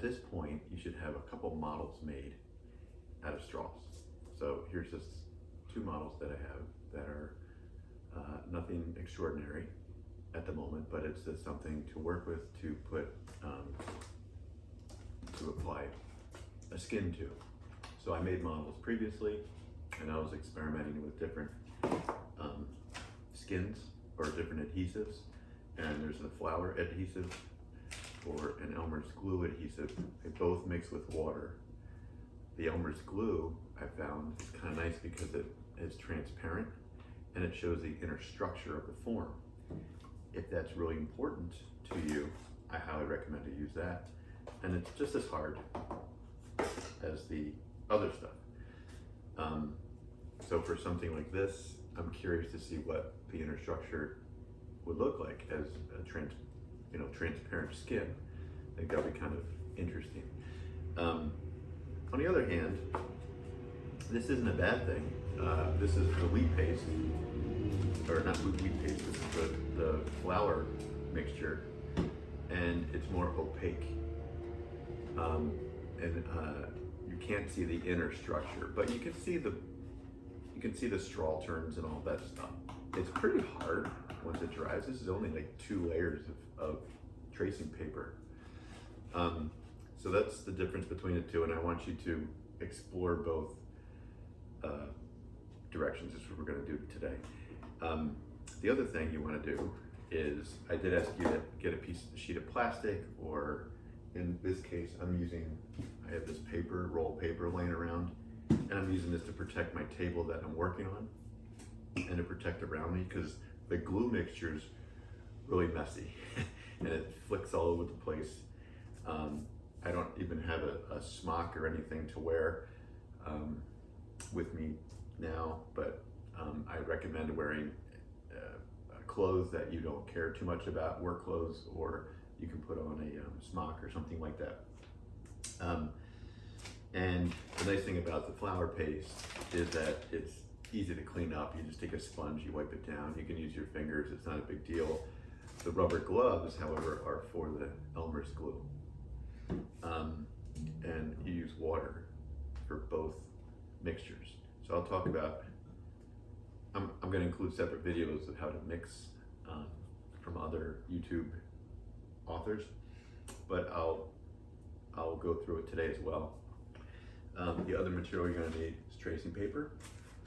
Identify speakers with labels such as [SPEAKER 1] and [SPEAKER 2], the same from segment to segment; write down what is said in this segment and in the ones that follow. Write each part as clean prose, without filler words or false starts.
[SPEAKER 1] at this point, you should have a couple models made out of straws. So here's just 2 models that I have that are nothing extraordinary at the moment, but it's just something to work with to put, to apply a skin to. So I made models previously, and I was experimenting with different skins or different adhesives. And there's a flour adhesive or an Elmer's glue adhesive. They both mix with water. The Elmer's glue, I found, is kind of nice because it is transparent and it shows the inner structure of the form. If that's really important to you, I highly recommend to use that. And it's just as hard as the other stuff. So for something like this, I'm curious to see what the inner structure would look like as a transparent skin. I think that'll be kind of interesting. On the other hand, this isn't a bad thing. This is the wheat paste, or not wheat paste, this is the flour mixture, and it's more opaque. You can't see the inner structure, but you can see the straw turns and all that stuff. It's pretty hard once it dries. This is only like 2 layers of tracing paper. So that's the difference between the two, and I want you to explore both directions. This is what we're going to do today. The other thing you want to do is, I did ask you to get a sheet of plastic, or in this case, I have this roll paper laying around, and I'm using this to protect my table that I'm working on and to protect around me, because the glue mixture is really messy and it flicks all over the place. I don't even have a smock or anything to wear with me now, but I recommend wearing clothes that you don't care too much about, work clothes, or you can put on a smock or something like that. And the nice thing about the flour paste is that it's easy to clean up. You just take a sponge, you wipe it down, you can use your fingers, it's not a big deal. The rubber gloves, however, are for the Elmer's glue. And you use water for both mixtures. So I'll talk about, I'm going to include separate videos of how to mix from other YouTube authors, but I'll go through it today as well. The other material you're going to need is tracing paper.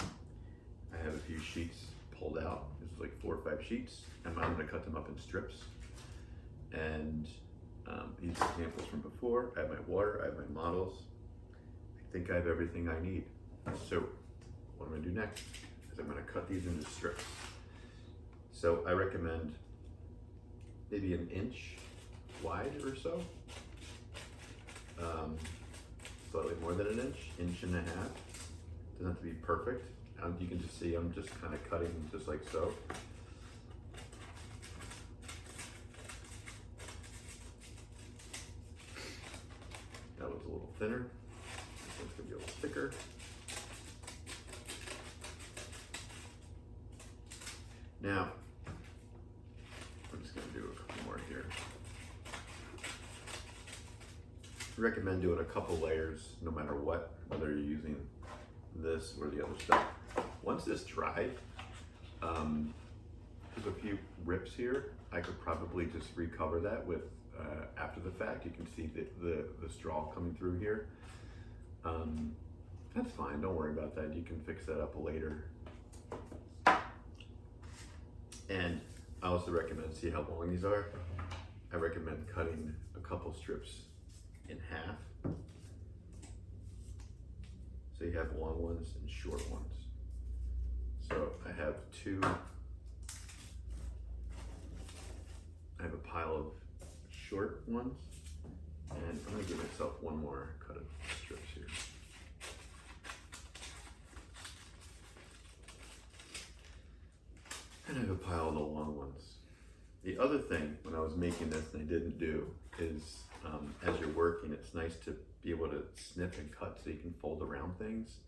[SPEAKER 1] I have a few sheets pulled out. This is like 4 or 5 sheets, and I'm going to cut them up in strips. And these are examples from before. I have my water, I have my models. I think I have everything I need. So what I'm going to do next is I'm going to cut these into strips. So I recommend maybe 1 inch wide or so. Slightly more than 1 inch, 1.5 inches. Doesn't have to be perfect. You can just see I'm just kind of cutting just like so. That was a little thinner. This one's gonna be a little thicker. Now, I'm just gonna do a couple more here. I recommend doing a couple layers no matter what, whether you're using this or the other stuff. Once this dried, there's a few rips here. I could probably just recover that with, after the fact, you can see the straw coming through here. That's fine, don't worry about that. You can fix that up later. And I also recommend, see how long these are? I recommend cutting a couple strips in half. So you have long ones and short ones. So I have a pile of short ones, and I'm gonna give myself one more cut of strips here. And I have a pile of the long ones. The other thing when I was making this and I didn't do is, as you're working, it's nice to be able to snip and cut so you can fold around things.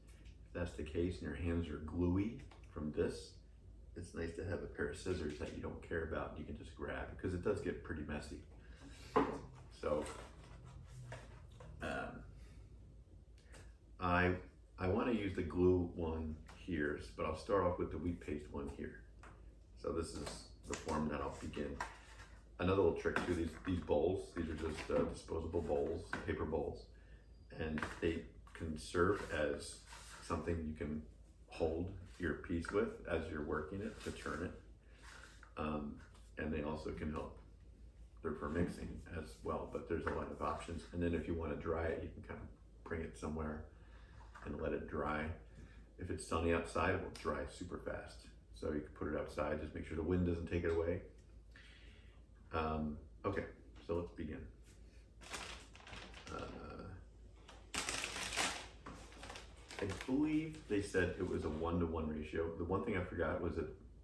[SPEAKER 1] If that's the case and your hands are gluey from this, it's nice to have a pair of scissors that you don't care about and you can just grab, because it does get pretty messy. So Um, I want to use the glue one here, but I'll start off with the wheat paste one here. So this is the form that I'll begin. Another little trick too, these bowls, these are just disposable bowls, paper bowls, and they can serve as something you can hold your piece with as you're working it to turn it. And they also can help. They're for mixing as well, but there's a lot of options. And then if you want to dry it, you can kind of bring it somewhere and let it dry. If it's sunny outside, it will dry super fast. So you can put it outside, just make sure the wind doesn't take it away. Okay, so let's begin. I believe they said it was a 1-to-1 ratio. The one thing I forgot was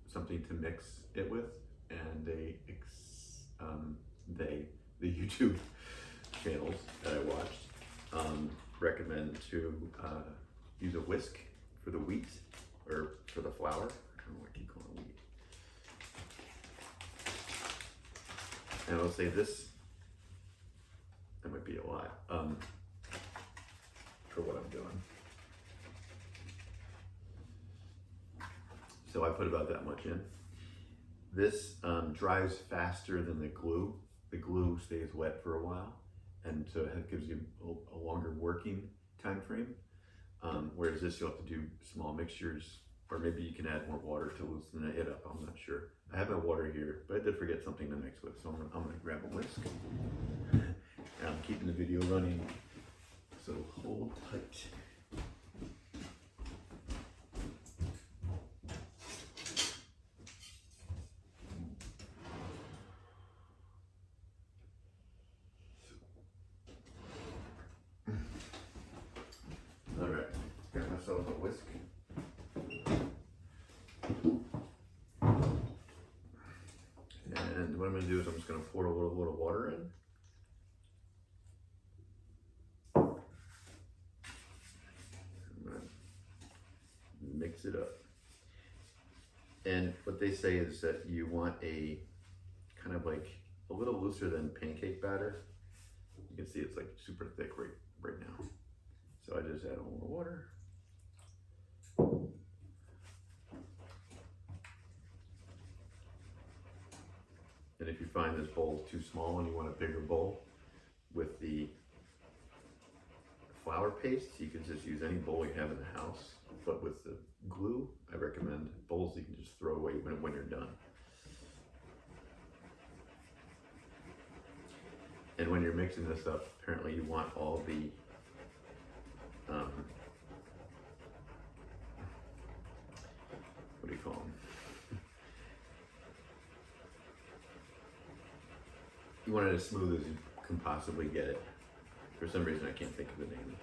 [SPEAKER 1] something to mix it with, and the YouTube channels that I watched recommend to use a whisk for the wheat or for the flour. I don't know what I keep calling wheat. And I'll say this, that might be a lot for what I'm doing. So I put about that much in. This dries faster than the glue. The glue stays wet for a while, and so it gives you a longer working time frame. Whereas this, you'll have to do small mixtures, or maybe you can add more water to loosen it up. I'm not sure. I have my water here, but I did forget something to mix with, so I'm gonna grab a whisk. And I'm keeping the video running, so hold tight. All right, got myself a whisk. And what I'm going to do is I'm just going to pour a little bit of water in. I'm going to mix it up. And what they say is that you want a kind of like a little looser than pancake batter. You can see it's like super thick right now. So I just add a little water. And if you find this bowl too small and you want a bigger bowl with the flour paste, you can just use any bowl you have in the house. But with the glue, I recommend bowls you can just throw away when you're done. And when you're mixing this up, apparently you want all the what do you call them? You want it as smooth as you can possibly get it. For some reason, I can't think of the name.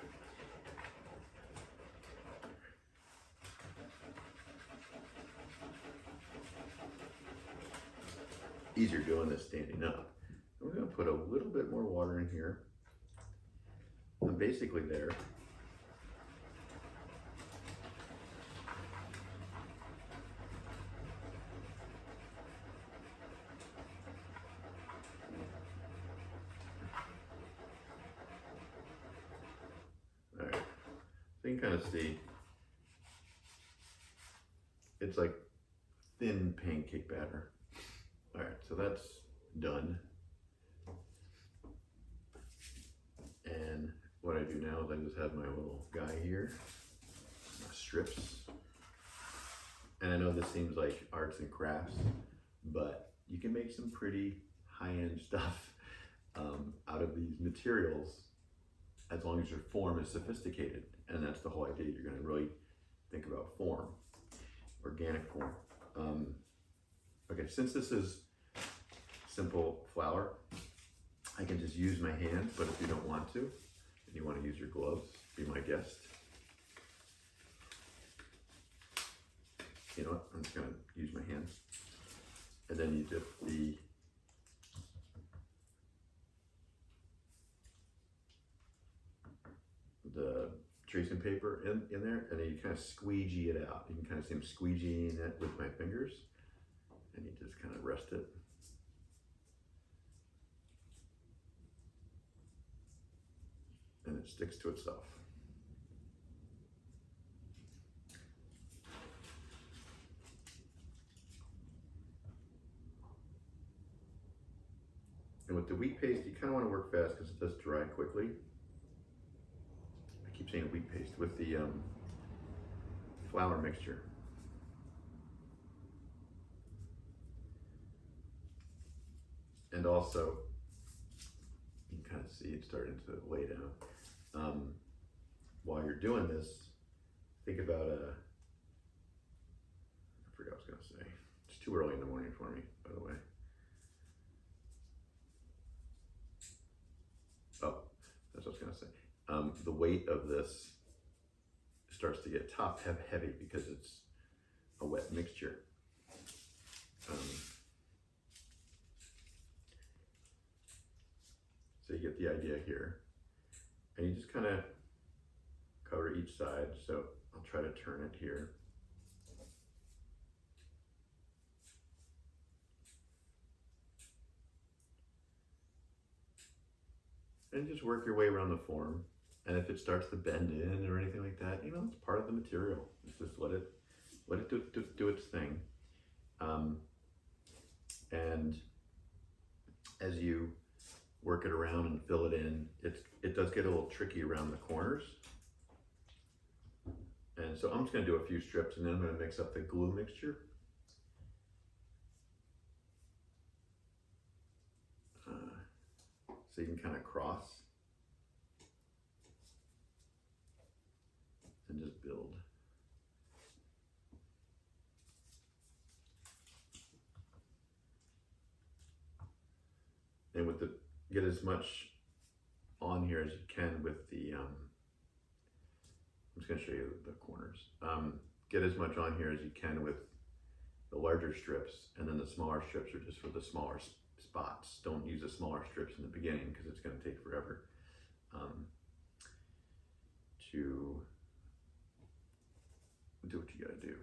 [SPEAKER 1] Easier doing this standing up. We're going to put a little bit more water in here. I'm basically there. All right, so you can kind of see it's like thin pancake batter. All right, so that's done. And what I do now is I just have my little guy here, my strips. And I know this seems like arts and crafts, but you can make some pretty high-end stuff out of these materials as long as your form is sophisticated. And that's the whole idea. You're gonna really think about form, organic form. Okay, since this is simple flour, I can just use my hand, but if you don't want to, and you want to use your gloves, be my guest. You know what, I'm just gonna use my hand. And then you dip the tracing paper in there, and then you kind of squeegee it out. You can kind of see I'm squeegeeing it with my fingers, and you just kind of rest it. and it sticks to itself. And with the wheat paste, you kind of want to work fast because it does dry quickly. I keep saying wheat paste. With the flour mixture, and also you can kind of see it starting to lay down. While you're doing this, think about I forgot what I was going to say. It's too early in the morning for me, by the way. Oh, that's what I was going to say. The weight of this starts to get top heavy because it's a wet mixture. So you get the idea here. And you just kind of cover each side. So I'll try to turn it here. And just work your way around the form. And if it starts to bend in or anything like that, you know, it's part of the material. It's just let it do its thing. And as you work it around and fill it in, it does get a little tricky around the corners. And so I'm just going to do a few strips, and then I'm going to mix up the glue mixture. So you can kind of cross and just build. And with the, get as much on here as you can with the, I'm just going to show you the corners. Get as much on here as you can with the larger strips, and then the smaller strips are just for the smaller spots. Don't use the smaller strips in the beginning because it's going to take forever to do what you got to do.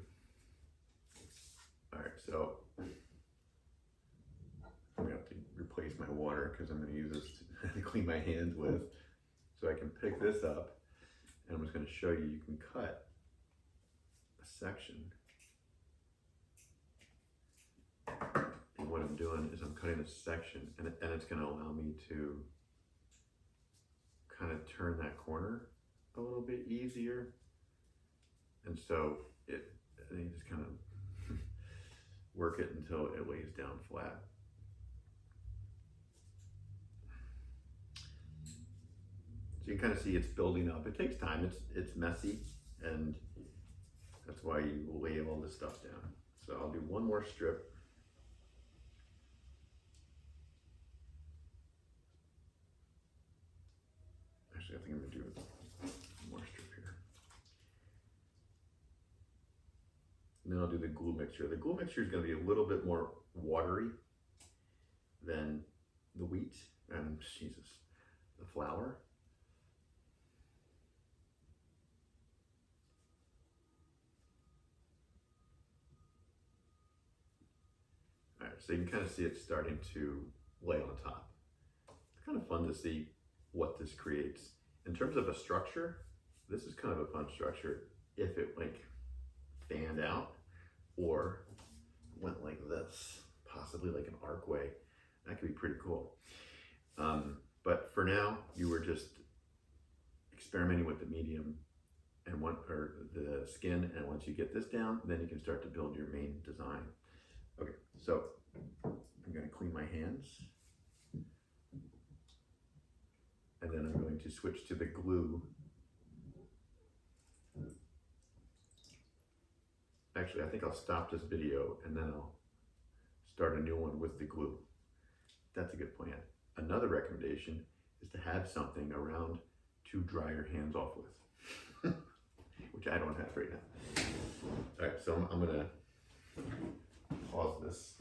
[SPEAKER 1] All right, so I'm going to have to replace my water because I'm going to use this to clean my hands with. So I can pick this up, and I'm just going to show you can cut a section. And what I'm doing is I'm cutting a section, and it's going to allow me to kind of turn that corner a little bit easier. And so you just kind of work it until it lays down flat. So you can kind of see it's building up. It takes time. It's messy, and that's why you lay all this stuff down. So I'll do one more strip. Actually, I think I'm going to do one more strip here. And then I'll do the glue mixture. The glue mixture is going to be a little bit more watery than the wheat and, the flour. All right, so you can kind of see it starting to lay on top. It's kind of fun to see what this creates. In terms of a structure, this is kind of a fun structure if it like fanned out or went like this, possibly like an archway. That could be pretty cool. But for now, you were just experimenting with the medium and the skin, and once you get this down, then you can start to build your main design. Okay, so I'm going to clean my hands, and then I'm going to switch to the glue. Actually, I think I'll stop this video and then I'll start a new one with the glue. That's a good plan. Another recommendation is to have something around to dry your hands off with, which I don't have right now. All right, so I'm going to pause this.